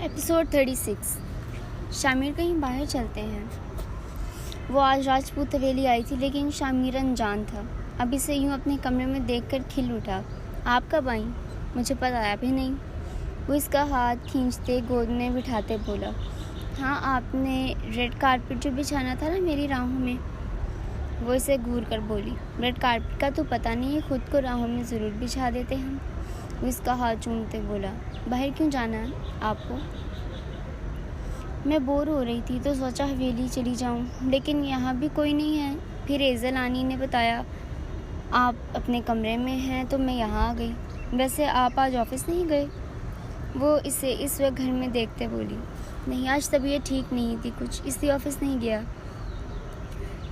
Episode 36। Shamir कहीं बाहर चलते हैं। वो आज राजपूत हवेली आई थी, लेकिन शामिर अनजान था। अब इसे यूं अपने कमरे में देखकर खिल उठा। आप कब आई? मुझे बताया भी नहीं। वो इसका हाथ खींचते गोद में बिठाते बोला, हाँ, आपने रेड कारपेट जो बिछाना था ना मेरी राहों में। वो इसे घूर कर बोली, रेड कारपेट का तो पता नहीं है, खुद को राहों में ज़रूर बिछा देते हम। वो इसका हाथ चूमते बोला, बाहर क्यों जाना है आपको? मैं बोर हो रही थी तो सोचा हवेली चली जाऊं, लेकिन यहाँ भी कोई नहीं है। फिर एज़ल आनी ने बताया आप अपने कमरे में हैं, तो मैं यहाँ आ गई। वैसे आप आज ऑफिस नहीं गए? वो इसे इस वक्त घर में देखते बोली, नहीं, आज तबीयत ठीक नहीं थी कुछ, इसलिए ऑफिस नहीं गया।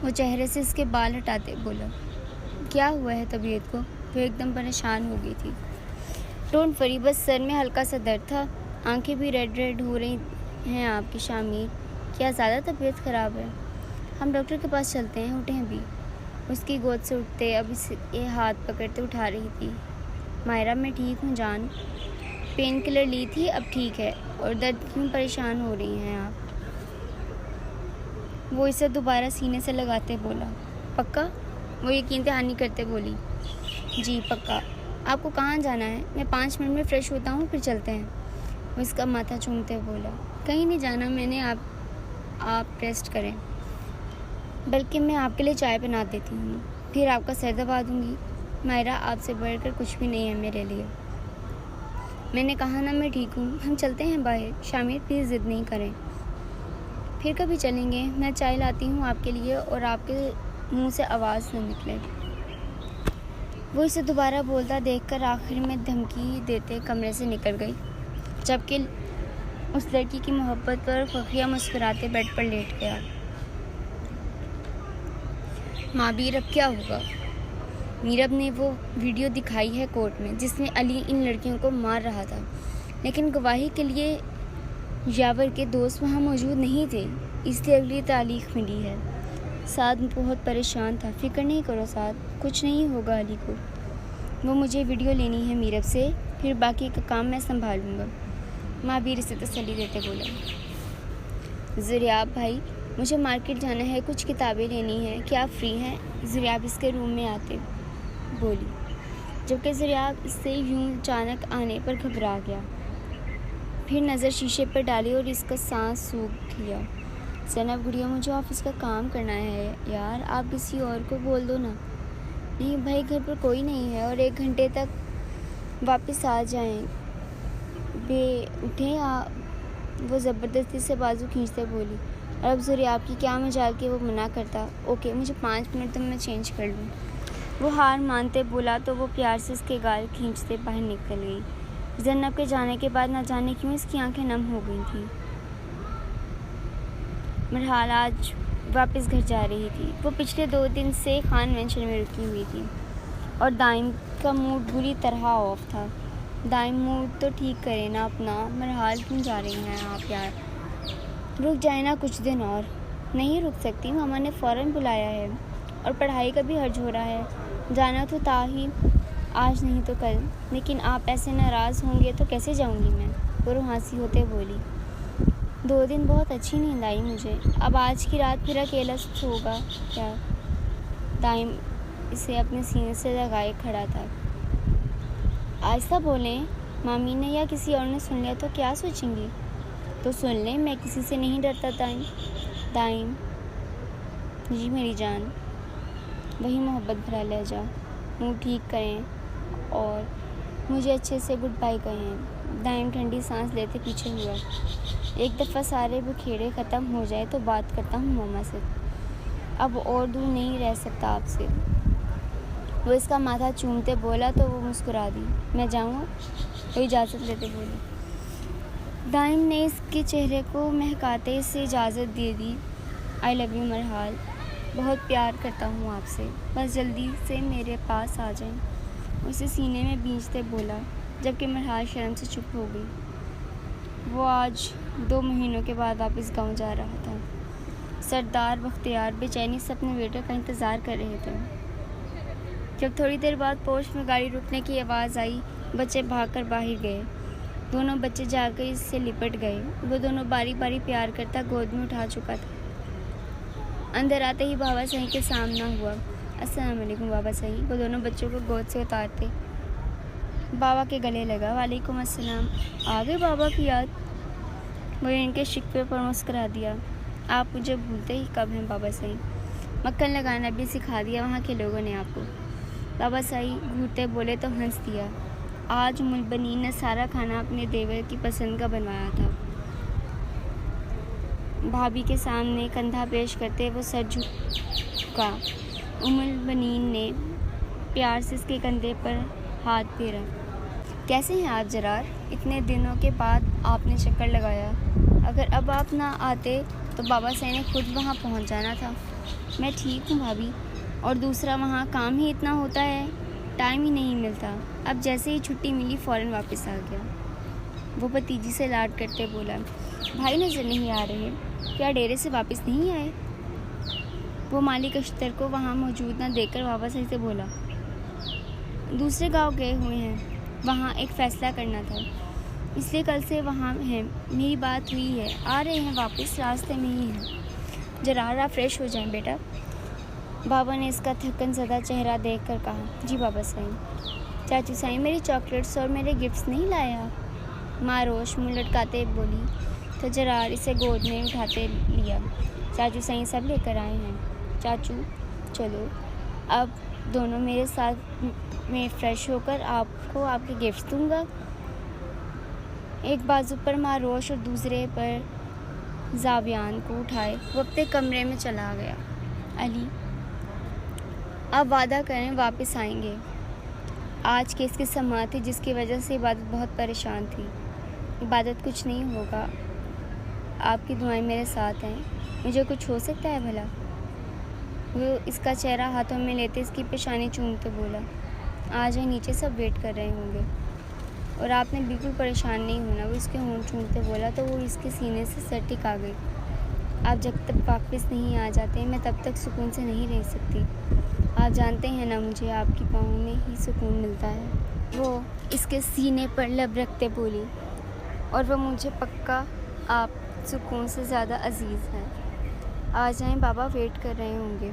वो चेहरे से इसके बाल हटाते बोला, क्या हुआ है तबीयत को? वो एकदम परेशान हो गई थी। डोंट वरी, बस सर में हल्का सा दर्द था, आंखें भी रेड रेड हो रही हैं आपकी शामिर। क्या ज़्यादा तबीयत ख़राब है? हम डॉक्टर के पास चलते हैं, उठें अभी। उसकी गोद से उठते अब इसके हाथ पकड़ते उठा रही थी। मायरा, मैं ठीक हूँ जान, पेन किलर ली थी, अब ठीक है। और दर्द क्यों परेशान हो रही हैं आप? वो इसे दोबारा सीने से लगाते बोला, पक्का? वो यकीन दहानी करते बोली, जी पक्का। आपको कहाँ जाना है? मैं 5 मिनट में फ़्रेश होता हूँ, फिर चलते हैं। वो इसका माथा चूमते बोला, कहीं नहीं जाना मैंने, आप रेस्ट करें, बल्कि मैं आपके लिए चाय बना देती हूँ, फिर आपका सर दबा दूँगी। मायरा, आपसे बढ़कर कुछ भी नहीं है मेरे लिए। मैंने कहा ना मैं ठीक हूँ, हम चलते हैं बाहर। शामिर, प्लीज़ ज़िद नहीं करें, फिर कभी चलेंगे। मैं चाय लाती हूँ आपके लिए, और आपके मुँह से आवाज़ न निकले। वो इसे दोबारा बोलता देखकर आखिर में धमकी देते कमरे से निकल गई, जबकि उस लड़की की मोहब्बत पर फ़खिया मुस्कुराते बेड पर लेट गया। माबीर, अब क्या होगा? मीरब ने वो वीडियो दिखाई है कोर्ट में, जिसमें अली इन लड़कियों को मार रहा था, लेकिन गवाही के लिए यावर के दोस्त वहाँ मौजूद नहीं थे, इसलिए अगली तारीख मिली है। साद बहुत परेशान था। फिक्र नहीं करो साद, कुछ नहीं होगा अली को। वो मुझे वीडियो लेनी है मीरब से, फिर बाकी का काम मैं संभालूंगा। माबीर इसे तसल्ली देते बोला, ज़रियाब भाई, मुझे मार्केट जाना है, कुछ किताबें लेनी हैं, क्या आप फ्री हैं? ज़रियाब इसके रूम में आते बोली, जबकि ज़रियाब इससे यूं अचानक आने पर घबरा गया। फिर नज़र शीशे पर डाली और इसका सांस सूख लिया। ज़ैनब गुड़िया, मुझे ऑफिस का काम करना है यार, आप किसी और को बोल दो ना। नहीं भाई, घर पर कोई नहीं है, और 1 घंटे तक वापस आ जाएं। बे उठें आप। वो ज़बरदस्ती से बाजू खींचते बोली, और अब ज़रूरी आपकी क्या मजाल के वो मना करता। ओके, मुझे 5 मिनट तो मैं चेंज कर लूँ। वो हार मानते बोला तो वो प्यार से इसके गाल खींचते बाहर निकल गई। ज़ैनब के जाने के बाद न जाने क्यों इसकी आंखें नम हो गई थी। मरहाल आज वापस घर जा रही थी। वो पिछले 2 दिन से खान मेंशन में रुकी हुई थी, और दाइम का मूड बुरी तरह ऑफ था। दाइम, मूड तो ठीक करे ना अपना। मरहाल क्यों जा रही हैं आप यार? रुक जाए ना कुछ दिन और। नहीं रुक सकती, मामा ने फ़ौरन बुलाया है, और पढ़ाई का भी हर्ज हो रहा है। जाना तो था ही, आज नहीं तो कल। लेकिन आप ऐसे नाराज़ होंगे तो कैसे जाऊँगी मैं? वो रुहासी होते बोली, 2 दिन बहुत अच्छी नींद आई मुझे, अब आज की रात फिर अकेला सोगा क्या? दाइम इसे अपने सीने से लगाए खड़ा था। आहिस्ता बोलें, मामी ने या किसी और ने सुन लिया तो क्या सोचेंगी? तो सुन लें, मैं किसी से नहीं डरता दाइम। दाइम, जी मेरी जान। वही मोहब्बत भरा लहजा। मुँह ठीक करें और मुझे अच्छे से गुड बाय कहें। दाइम ठंडी सांस लेते पीछे हुआ। एक दफ़ा सारे बुखेड़े ख़त्म हो जाए तो बात करता हूँ मामा से, अब और दूर नहीं रह सकता आपसे। वो इसका माथा चूमते बोला तो वो मुस्कुरा दी। मैं जाऊँ? वो इजाज़त लेते बोली। दाइम ने इसके चेहरे को महकाते इसे इजाज़त दे दी। आई लव यू मरहाल, बहुत प्यार करता हूँ आपसे, बस जल्दी से मेरे पास आ जाएं। उसे सीने में बींचते बोला, जबकि मरहाल शर्म से चुप हो गई। वो आज 2 महीनों के बाद वापस गांव जा रहा था। सरदार बख्तियार बेचैनी से अपने बेटे का इंतज़ार कर रहे थे। जब थोड़ी देर बाद पोर्च में गाड़ी रुकने की आवाज़ आई, बच्चे भागकर बाहर गए। दोनों बच्चे जाकर इससे लिपट गए। वो दोनों बारी बारी प्यार करता गोद में उठा चुका था। अंदर आते ही बाबा सही के सामना हुआ। अस्सलाम वालेकुम बाबा सही। वो दोनों बच्चों को गोद से उतारते बाबा के गले लगा। वालेकुम अस्सलाम। आ गए बाबा की याद। वो इनके शिकवे पर मुस्करा दिया। आप मुझे भूलते ही कब हैं बाबा सही। मक्खन लगाना भी सिखा दिया वहाँ के लोगों ने आपको। बाबा सही घूरते बोले तो हंस दिया। आज मुलबनीन ने सारा खाना अपने देवर की पसंद का बनवाया था। भाभी के सामने कंधा पेश करते वो सर झुका। उम्मुल बनीन ने प्यार से उसके कंधे पर हाथ फेरा। कैसे हैं आप जरार? इतने दिनों के बाद आपने चक्कर लगाया। अगर अब आप ना आते तो बाबा सही ने खुद वहाँ पहुँच जाना था। मैं ठीक हूँ भाभी, और दूसरा वहाँ काम ही इतना होता है, टाइम ही नहीं मिलता। अब जैसे ही छुट्टी मिली फ़ौरन वापस आ गया। वो भतीजी से लाड करते बोला, भाई नज़र नहीं आ रहे, क्या डेरे से वापस नहीं आए? वो मालिक अख्तर को वहाँ मौजूद न देखकर बाबा सही से बोला, दूसरे गांव गए हुए हैं, वहाँ एक फ़ैसला करना था, इसलिए कल से वहाँ हैं। मेरी बात हुई है, आ रहे हैं वापस, रास्ते में ही हैं। जरा फ्रेश हो जाएं बेटा। बाबा ने इसका थकन ज़दा चेहरा देखकर कहा, जी बाबा साईं। चाचू साईं मेरी चॉकलेट्स और मेरे गिफ्ट्स नहीं लाया? माँ रोश मुँह लटकाते बोली तो जरार इसे गोद में उठाते लिया। चाचू साईं सब लेकर आए हैं। चाचू चलो अब दोनों मेरे साथ में फ़्रेश होकर आपको आपके गिफ्ट्स दूंगा। एक बाजू पर माँ रोश और दूसरे पर जावियान को उठाए वो अपने कमरे में चला गया। अली अब वादा करें वापस आएंगे। आज केस की समाअत थी जिसकी वजह से इबादत बहुत परेशान थी। इबादत कुछ नहीं होगा, आपकी दुआएं मेरे साथ हैं। मुझे कुछ हो सकता है भला? वो इसका चेहरा हाथों में लेते इसकी पेशानी चूमते बोला, आ जाए नीचे, सब वेट कर रहे होंगे। और आपने बिल्कुल परेशान नहीं होना। वो इसके होंठ चूमते बोला तो वो इसके सीने से सर टिका गई। आप जब तक वापस नहीं आ जाते मैं तब तक सुकून से नहीं रह सकती। आप जानते हैं ना, मुझे आपकी पाँव में ही सुकून मिलता है। वो इसके सीने पर लब रखते बोली, और वह मुझे पक्का आप सुकून से ज़्यादा अजीज़ हैं। आ जाएं, बाबा वेट कर रहे होंगे।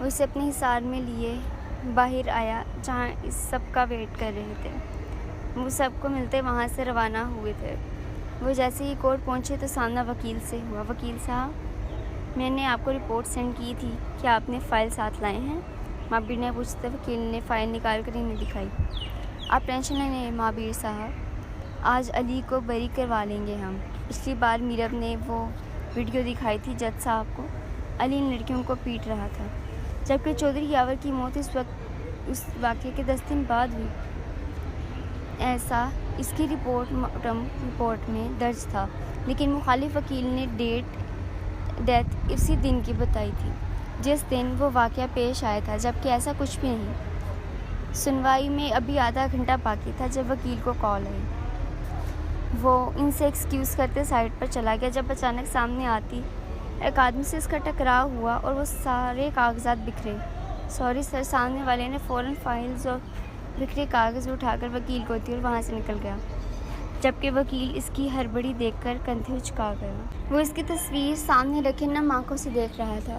वो इसे अपने हिसार में लिए बाहर आया जहाँ इस सब का वेट कर रहे थे। वो सबको मिलते वहाँ से रवाना हुए थे। वो जैसे ही कोर्ट पहुँचे तो सामना वकील से हुआ। वकील साहब, मैंने आपको रिपोर्ट सेंड की थी, क्या आपने फ़ाइल साथ लाए हैं? माबिर ने पूछते वकील ने फ़ाइल निकाल कर इन्हें दिखाई। आप टेंशन नहीं लें माबिर साहब, आज अली को बरी करवा लेंगे हम। पिछली बार मीरब ने वो वीडियो दिखाई थी जज साहब को, अली इन लड़कियों को पीट रहा था, जबकि चौधरी यावर की मौत उस वाक़े के 10 दिन बाद हुई। ऐसा इसकी रिपोर्ट में दर्ज था, लेकिन मुखालिफ वकील ने डेथ इसी दिन की बताई थी जिस दिन वो वाक़या पेश आया था, जबकि ऐसा कुछ भी नहीं। सुनवाई में अभी आधा घंटा बाकी था जब वकील को कॉल आई। वो इनसे एक्सक्यूज़ करते साइड पर चला गया। जब अचानक सामने आती एक आदमी से इसका टकराव हुआ और वो सारे कागजात बिखरे। सॉरी सर, सामने वाले ने फ़ौरन फाइल्स और बिखरे कागज़ उठाकर वकील को दी और वहाँ से निकल गया, जबकि वकील इसकी हड़बड़ी देखकर कंधे उचका गया। वो इसकी तस्वीर सामने रखे नम आँखों से देख रहा था।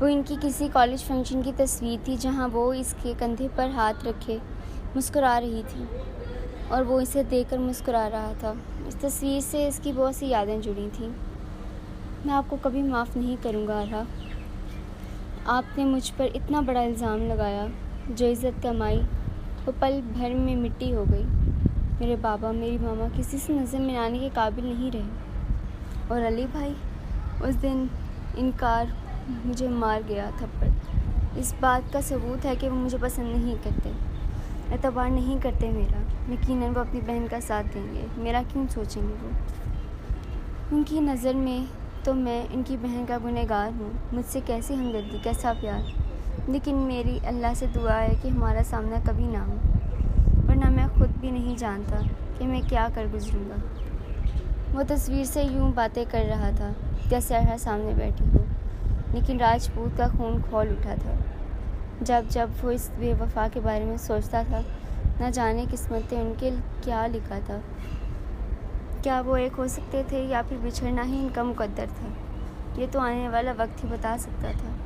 वो इनकी किसी कॉलेज फंक्शन की तस्वीर थी जहाँ वो इसके कंधे पर हाथ रखे मुस्कुरा रही थी और वो इसे देखकर मुस्कुरा रहा था। इस तस्वीर से इसकी बहुत सी यादें जुड़ी थीं। मैं आपको कभी माफ़ नहीं करूँगा आरा। आपने मुझ पर इतना बड़ा इल्ज़ाम लगाया, जो इज़्ज़त कमाई वो पल भर में मिट्टी हो गई। मेरे बाबा मेरी मामा किसी से नज़र मिलाने के काबिल नहीं रहे। और अली भाई, उस दिन इनकार मुझे मार गया थप्पड़। इस बात का सबूत है कि वो मुझे पसंद नहीं करते, एतबार नहीं करते मेरा। यकीनन वो अपनी बहन का साथ देंगे, मेरा क्यों सोचेंगे वो। उनकी नज़र में तो मैं इनकी बहन का गुनहगार हूँ। मुझसे कैसी हमदर्दी, कैसा प्यार। लेकिन मेरी अल्लाह से दुआ है कि हमारा सामना कभी ना हो, वरना मैं ख़ुद भी नहीं जानता कि मैं क्या कर गुजरूँगा। वो तस्वीर से यूँ बातें कर रहा था जैसे सहरा सामने बैठी हो, लेकिन राजपूत का खून खौल उठा था। जब जब वो इस बेवफा के बारे में सोचता था, न जाने किस्मत ने उनके क्या लिखा था। क्या वो एक हो सकते थे या फिर बिछड़ना ही इनका मुकद्दर था? ये तो आने वाला वक्त ही बता सकता था।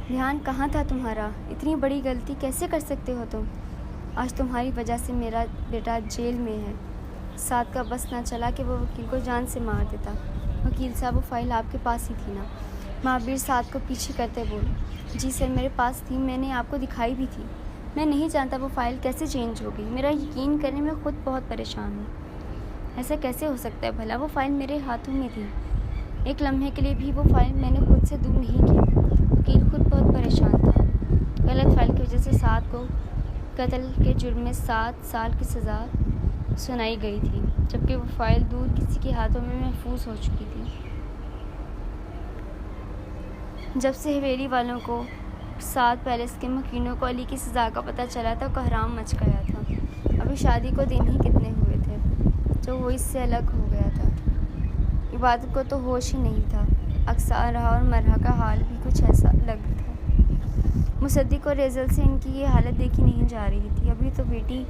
ध्यान कहाँ था तुम्हारा? इतनी बड़ी गलती कैसे कर सकते हो तुम? आज तुम्हारी वजह से मेरा बेटा जेल में है। साथ का बस ना चला कि वो वकील को जान से मार देता। वकील साहब, वो फाइल आपके पास ही थी ना? महावीर साथ को पीछे करते बोले, जी सर, मेरे पास थी, मैंने आपको दिखाई भी थी। मैं नहीं जानता वो फ़ाइल कैसे चेंज हो गई। मेरा यकीन करने में खुद बहुत परेशान हूँ। ऐसा कैसे हो सकता है भला? वो फ़ाइल मेरे हाथों में थी। एक लम्हे के लिए भी वो फ़ाइल मैंने खुद से दूर नहीं की। वकील खुद बहुत परेशान था। गलत फ़ाइल की वजह से साथ को कत्ल के जुर्म में 7 साल की सज़ा सुनाई गई थी, जबकि वो फ़ाइल दूर किसी के हाथों में महफूज हो चुकी थी। जब से हवेली वालों को सात पैलेस के मकीनों को अली की सज़ा का पता चला था, कोहराम मच गया था। अभी शादी को दिन ही कितने हुए थे जो वो इससे अलग हो गया था। इबादत को तो होश ही नहीं था। अक्सर और मरहा का हाल भी कुछ ऐसा अलग था। मुसद्दिक और रेजल से इनकी ये हालत देखी नहीं जा रही थी। अभी तो बेटी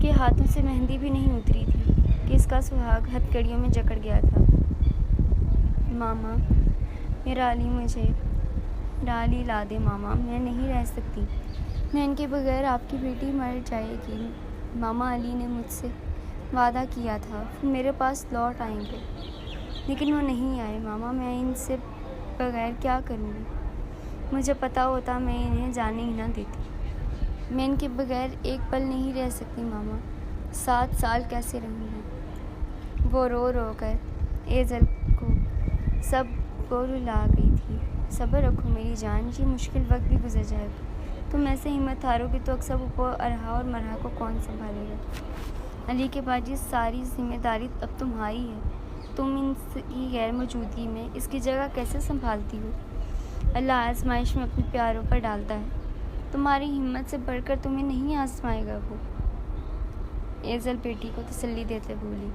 के हाथों से मेहंदी भी नहीं उतरी थी कि इसका सुहाग हथकड़ियों में जकड़ गया था। मामा, मेरा अली, मुझे डाली ला दे मामा, मैं नहीं रह सकती। मैं इनके बगैर आपकी बेटी मर जाएगी। मामा, अली ने मुझसे वादा किया था फिर मेरे पास लौट आएंगे, लेकिन वो नहीं आए। मामा, मैं इनसे बगैर क्या करूँगी? मुझे पता होता मैं इन्हें जाने ही ना देती। मैं इनके बगैर एक पल नहीं रह सकती मामा। 7 साल कैसे रहूँगी? वो रो रो कर एजल को सब को रुला गई थी। सब्र रखो मेरी जान, ये मुश्किल वक्त भी गुजर जाएगा। तुम ऐसे हिम्मत हारोगे तो अक्सर ऊपर अरहा और मरहा को कौन संभालेगा? अली के बाद ये सारी जिम्मेदारी अब तुम्हारी है। तुम इनकी गैर मौजूदगी में इसकी जगह कैसे संभालती हो? अल्लाह आजमाइश में अपने प्यारों पर डालता है। तुम्हारी हिम्मत से बढ़कर तुम्हें नहीं आजमाएगा वो। एजल बेटी को तसल्ली देते बोली।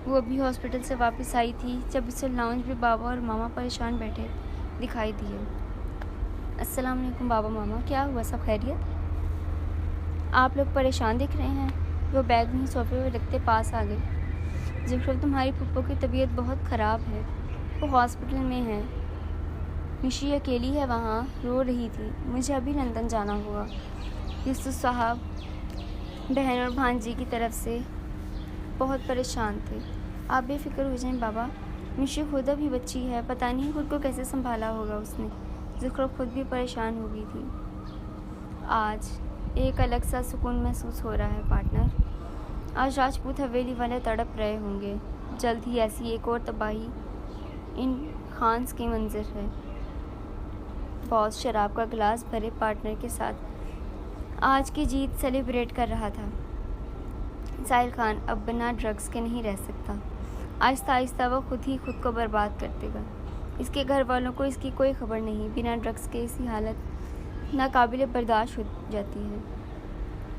वो अभी हॉस्पिटल से वापस आई थी जब उसे लाउंज में बाबा और मामा परेशान बैठे दिखाई दिए। अस्सलाम वालेकुम बाबा, मामा, क्या हुआ? सब खैरियत? आप लोग परेशान दिख रहे हैं। वो बैग वहीं सोफे पर रखते पास आ गई। ज़ुखरफ, तुम्हारी फुप्पो की तबीयत बहुत ख़राब है, वो हॉस्पिटल में है। निशी अकेली है वहाँ, रो रही थी। मुझे अभी लंदन जाना होगा। यूसुफ साहब बहन और भांजी की तरफ से बहुत परेशान थे। आप बेफिक्र हो जाएं बाबा, निशी खुद अभी बच्ची है, पता नहीं खुद को कैसे संभाला होगा उसने। ज़ुखरफ खुद भी परेशान हो गई थी। आज एक अलग सा सुकून महसूस हो रहा है पार्टनर। आज राजपूत हवेली वाले तड़प रहे होंगे। जल्द ही ऐसी एक और तबाही इन खान्स की मंजिर है। बॉस शराब का गिलास भरे पार्टनर के साथ आज की जीत सेलिब्रेट कर रहा था। साहिल खान अब बिना ड्रग्स के नहीं रह सकता। आहिस्ता आहिस्ता वो खुद ही खुद को बर्बाद कर देगा। इसके घर वालों को इसकी कोई खबर नहीं। बिना ड्रग्स के ऐसी हालत नाकाबिले बर्दाश्त हो जाती है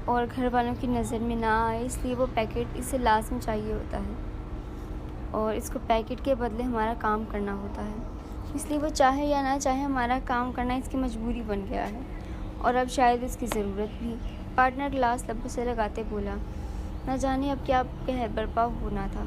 और घर वालों की नज़र में ना आए, इसलिए वो पैकेट इसे लाजमी चाहिए होता है और इसको पैकेट के बदले हमारा काम करना होता है। इसलिए वो चाहे या ना चाहे हमारा काम करना इसकी मजबूरी बन गया है और अब शायद इसकी ज़रूरत भी। पार्टनर ग्लास लब्बों से लगाते बोला, न जाने अब क्या कहर बर्पा होना था।